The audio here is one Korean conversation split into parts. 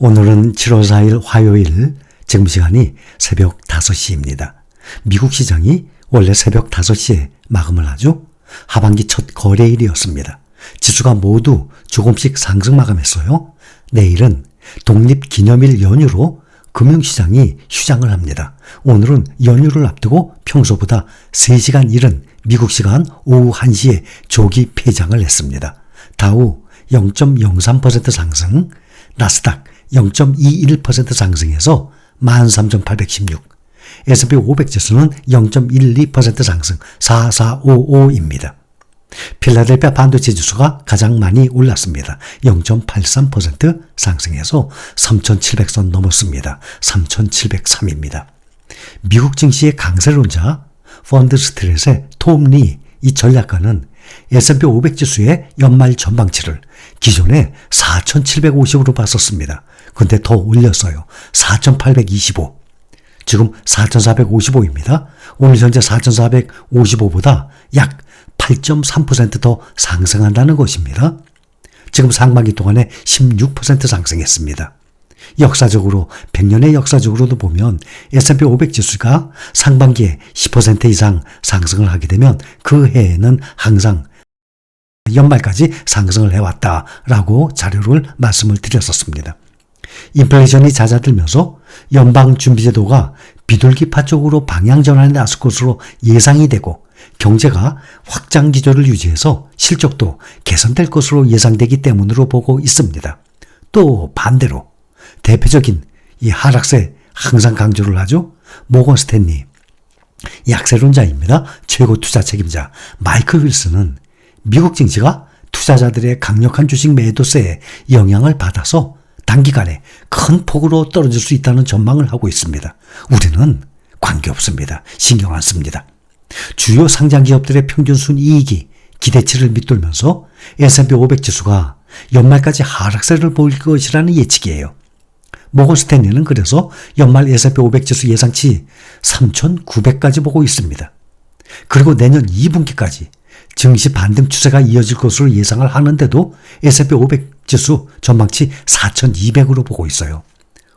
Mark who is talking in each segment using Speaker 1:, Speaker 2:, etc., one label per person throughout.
Speaker 1: 오늘은 7월 4일 화요일, 지금 시간이 새벽 5시입니다. 미국 시장이 원래 새벽 5시에 마감을 하죠. 하반기 첫 거래일이었습니다. 지수가 모두 조금씩 상승 마감했어요. 내일은 독립기념일 연휴로 금융시장이 휴장을 합니다. 오늘은 연휴를 앞두고 평소보다 3시간 이른 미국 시간 오후 1시에 조기 폐장을 했습니다. 다우 0.03% 상승, 나스닥 0.21% 상승해서 13,816, S&P 500 지수는 0.12% 상승 4455입니다. 필라델피아 반도체 지수가 가장 많이 올랐습니다. 0.83% 상승해서 3,700선 넘었습니다. 3,703입니다. 미국 증시의 강세론자 펀드 스트릿의 톰 리 이 전략가는 S&P 500 지수의 연말 전망치를 기존에 4,750으로 봤었습니다. 근데 더 올렸어요. 4,825. 지금 4,455입니다. 오늘 현재 4,455보다 약 8.3% 더 상승한다는 것입니다. 지금 상반기 동안에 16% 상승했습니다. 역사적으로 100년의 역사적으로도 보면 S&P 500 지수가 상반기에 10% 이상 상승을 하게 되면 그 해에는 항상 연말까지 상승을 해왔다라고 자료를 말씀을 드렸었습니다. 인플레이션이 잦아들면서 연방준비제도가 비둘기파 쪽으로 방향 전환에 나설 것으로 예상이 되고 경제가 확장 기조를 유지해서 실적도 개선될 것으로 예상되기 때문으로 보고 있습니다. 또 반대로 대표적인 이 하락세 항상 강조를 하죠. 모건 스탠리 약세론자입니다. 최고 투자 책임자 마이클 윌슨은 미국 증시가 투자자들의 강력한 주식 매도세에 영향을 받아서 단기간에 큰 폭으로 떨어질 수 있다는 전망을 하고 있습니다. 우리는 관계없습니다. 신경 안 씁니다. 주요 상장 기업들의 평균 순이익이 기대치를 밑돌면서 S&P 500 지수가 연말까지 하락세를 보일 것이라는 예측이에요. 모건 스탠리는 그래서 연말 S&P 500 지수 예상치 3,900까지 보고 있습니다. 그리고 내년 2분기까지 증시 반등 추세가 이어질 것으로 예상을 하는데도 S&P 500 지수 전망치 4,200으로 보고 있어요.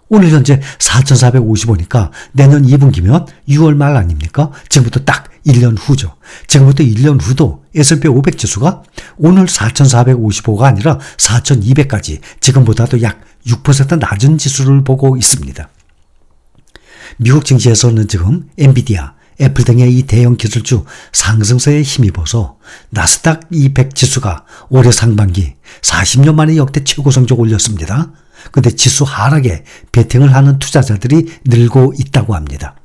Speaker 1: 오늘 현재 4,455니까 내년 2분기면 6월 말 아닙니까? 지금부터 딱 1년 후죠. 지금부터 1년 후도 S&P 500 지수가 오늘 4,455가 아니라 4,200까지 지금보다도 약 6% 낮은 지수를 보고 있습니다. 미국 증시에서는 지금 엔비디아, 애플 등의 이 대형 기술주 상승세에 힘입어서 나스닥 200 지수가 올해 상반기 40년 만에 역대 최고 성적 올렸습니다. 근데 지수 하락에 베팅을 하는 투자자들이 늘고 있다고 합니다.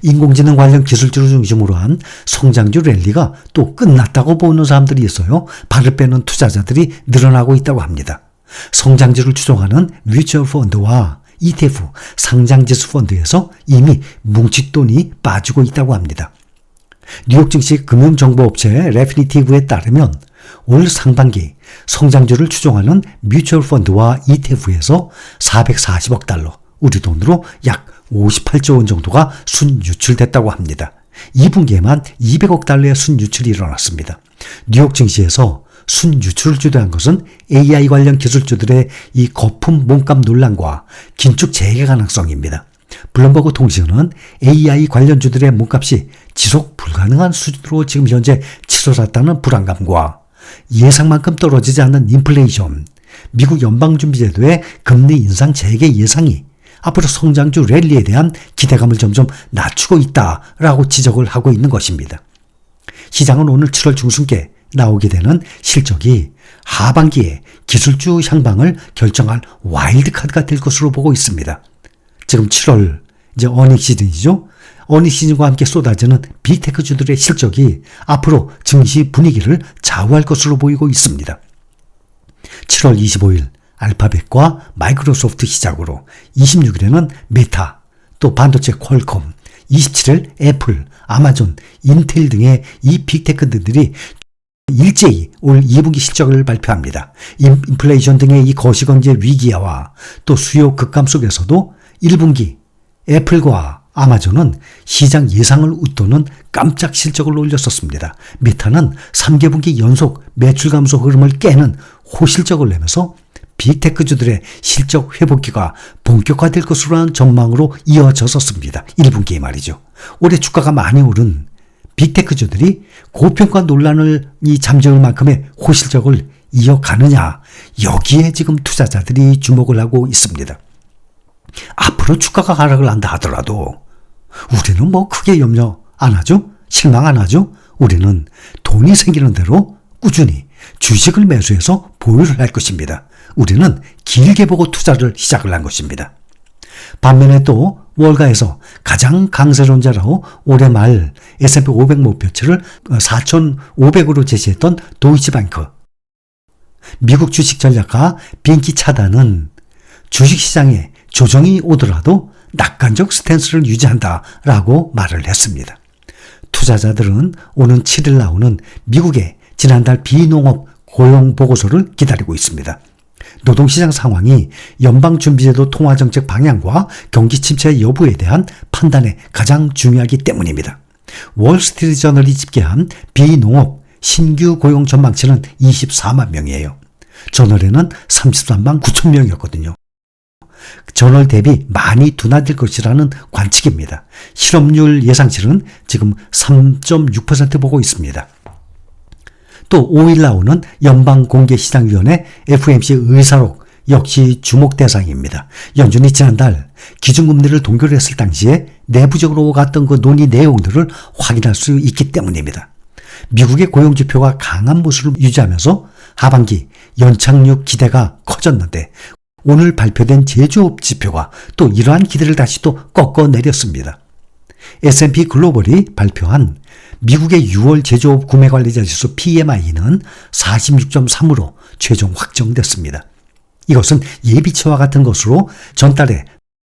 Speaker 1: 인공지능 관련 기술주를 중심으로 한 성장주 랠리가 또 끝났다고 보는 사람들이 있어요. 발을 빼는 투자자들이 늘어나고 있다고 합니다. 성장주를 추종하는 뮤추얼 펀드와 ETF 상장지수 펀드에서 이미 뭉칫돈이 빠지고 있다고 합니다. 뉴욕 증시 금융정보업체 레피니티브에 따르면 올 상반기 성장주를 추종하는 뮤추얼 펀드와 ETF에서 440억 달러, 우리 돈으로 약 58조 원 정도가 순유출됐다고 합니다. 2분기에만 200억 달러의 순유출이 일어났습니다. 뉴욕 증시에서 순유출을 주도한 것은 AI 관련 기술주들의 이 거품 몸값 논란과 긴축 재개 가능성입니다. 블룸버그 통신은 AI 관련주들의 몸값이 지속 불가능한 수준으로 지금 현재 치솟았다는 불안감과 예상만큼 떨어지지 않는 인플레이션, 미국 연방준비제도의 금리 인상 재개 예상이 앞으로 성장주 랠리에 대한 기대감을 점점 낮추고 있다라고 지적을 하고 있는 것입니다. 시장은 오늘 7월 중순께 나오게 되는 실적이 하반기에 기술주 향방을 결정할 와일드카드가 될 것으로 보고 있습니다. 지금 7월 이제 어닝 시즌이죠. 어닝 시즌과 함께 쏟아지는 빅테크주들의 실적이 앞으로 증시 분위기를 좌우할 것으로 보이고 있습니다. 7월 25일 알파벳과 마이크로소프트 시작으로 26일에는 메타, 또 반도체 퀄컴, 27일 애플, 아마존, 인텔 등의 이 빅테크들이 일제히 올 2분기 실적을 발표합니다. 인플레이션 등의 이 거시경제 위기와 또 수요 급감 속에서도 1분기 애플과 아마존은 시장 예상을 웃도는 깜짝 실적을 올렸었습니다. 메타는 3개분기 연속 매출 감소 흐름을 깨는 호실적을 내면서 빅테크주들의 실적 회복기가 본격화될 것으로 한 전망으로 이어졌었습니다. 1분기에 말이죠. 올해 주가가 많이 오른 빅테크주들이 고평가 논란을 잠재울 만큼의 호실적을 이어가느냐, 여기에 지금 투자자들이 주목을 하고 있습니다. 앞으로 주가가 하락을 한다 하더라도 우리는 뭐 크게 염려 안 하죠? 실망 안 하죠? 우리는 돈이 생기는 대로 꾸준히 주식을 매수해서 보유를 할 것입니다. 우리는 길게 보고 투자를 시작을 한 것입니다. 반면에 또 월가에서 가장 강세론자로 올해 말 S&P 500 목표치를 4,500으로 제시했던 도이치뱅크, 미국 주식 전략가 빈키 차단은 주식시장에 조정이 오더라도 낙관적 스탠스를 유지한다라고 말을 했습니다. 투자자들은 오는 7일 나오는 미국의 지난달 비농업 고용 보고서를 기다리고 있습니다. 노동시장 상황이 연방준비제도 통화정책 방향과 경기 침체 여부에 대한 판단에 가장 중요하기 때문입니다. 월스트리트저널이 집계한 비농업 신규 고용 전망치는 24만 명이에요. 전월에는 33만 9천 명이었거든요. 전월 대비 많이 둔화될 것이라는 관측입니다. 실업률 예상치는 지금 3.6% 보고 있습니다. 또 5일 나오는 연방공개시장위원회 FOMC 의사록 역시 주목 대상입니다. 연준이 지난달 기준금리를 동결했을 당시에 내부적으로 오갔던 그 논의 내용들을 확인할 수 있기 때문입니다. 미국의 고용지표가 강한 모습을 유지하면서 하반기 연착륙 기대가 커졌는데 오늘 발표된 제조업 지표가 또 이러한 기대를 다시 또 꺾어내렸습니다. S&P 글로벌이 발표한 미국의 6월 제조업 구매관리자 지수 PMI는 46.3으로 최종 확정됐습니다. 이것은 예비치와 같은 것으로 전달에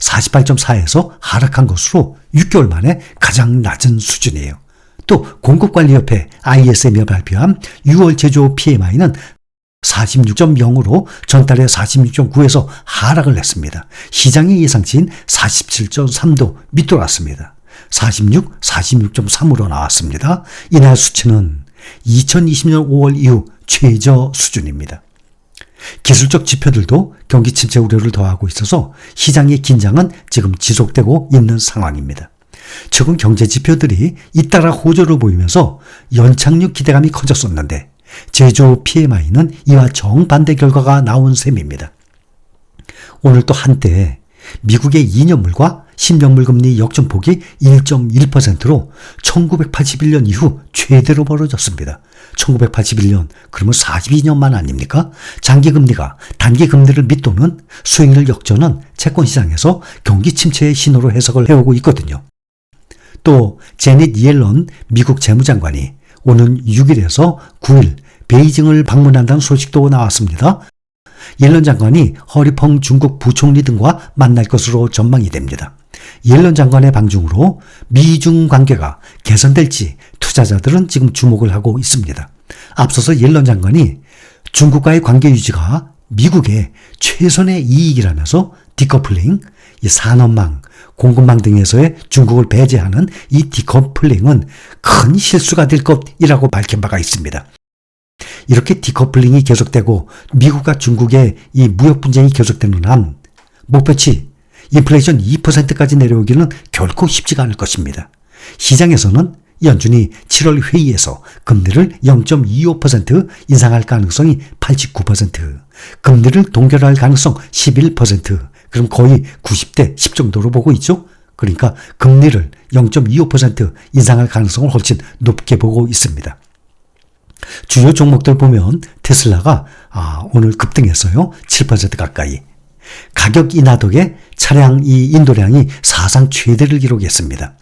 Speaker 1: 48.4에서 하락한 것으로 6개월 만에 가장 낮은 수준이에요. 또 공급관리협회 ISM이 발표한 6월 제조업 PMI는 46.0으로 전달에 46.9에서 하락을 했습니다. 시장의 예상치인 47.3도 밑돌았습니다. 46, 46.3으로 나왔습니다. 이날 수치는 2020년 5월 이후 최저 수준입니다. 기술적 지표들도 경기 침체 우려를 더하고 있어서 시장의 긴장은 지금 지속되고 있는 상황입니다. 최근 경제 지표들이 잇따라 호조를 보이면서 연착륙 기대감이 커졌었는데 제조업 PMI는 이와 정반대 결과가 나온 셈입니다. 오늘 또 한때 미국의 2년물과 10년물 금리 역전폭이 1.1%로 1981년 이후 최대로 벌어졌습니다. 1981년 그러면 42년만 아닙니까? 장기금리가 단기금리를 밑도는 수익률 역전은 채권시장에서 경기 침체의 신호로 해석을 해오고 있거든요. 또 제닛 옐런 미국 재무장관이 오는 6일에서 9일 베이징을 방문한다는 소식도 나왔습니다. 옐런 장관이 허리펑 중국 부총리 등과 만날 것으로 전망이 됩니다. 옐런 장관의 방중으로 미중 관계가 개선될지 투자자들은 지금 주목을 하고 있습니다. 앞서서 옐런 장관이 중국과의 관계 유지가 미국의 최선의 이익이라면서 디커플링, 이 산업망, 공급망 등에서의 중국을 배제하는 이 디커플링은 큰 실수가 될 것이라고 밝힌 바가 있습니다. 이렇게 디커플링이 계속되고 미국과 중국의 이 무역 분쟁이 계속되는 한 목표치 인플레이션 2%까지 내려오기는 결코 쉽지가 않을 것입니다. 시장에서는 연준이 7월 회의에서 금리를 0.25% 인상할 가능성이 89%, 금리를 동결할 가능성 11%, 그럼 거의 90대 10 정도로 보고 있죠. 그러니까 금리를 0.25% 인상할 가능성을 훨씬 높게 보고 있습니다. 주요 종목들 보면 테슬라가 오늘 급등했어요. 7% 가까이. 가격 인하 덕에 차량 인도량이 사상 최대를 기록했습니다.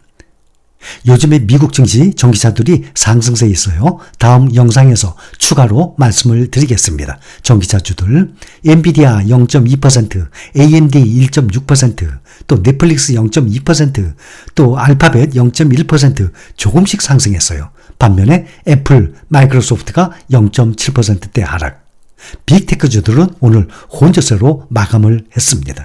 Speaker 1: 요즘에 미국 증시 전기차들이 상승세에 있어요. 다음 영상에서 추가로 말씀을 드리겠습니다. 전기차주들 엔비디아 0.2%, AMD 1.6%, 또 넷플릭스 0.2%, 또 알파벳 0.1% 조금씩 상승했어요. 반면에 애플, 마이크로소프트가 0.7%대 하락. 빅테크주들은 오늘 혼조세로 마감을 했습니다.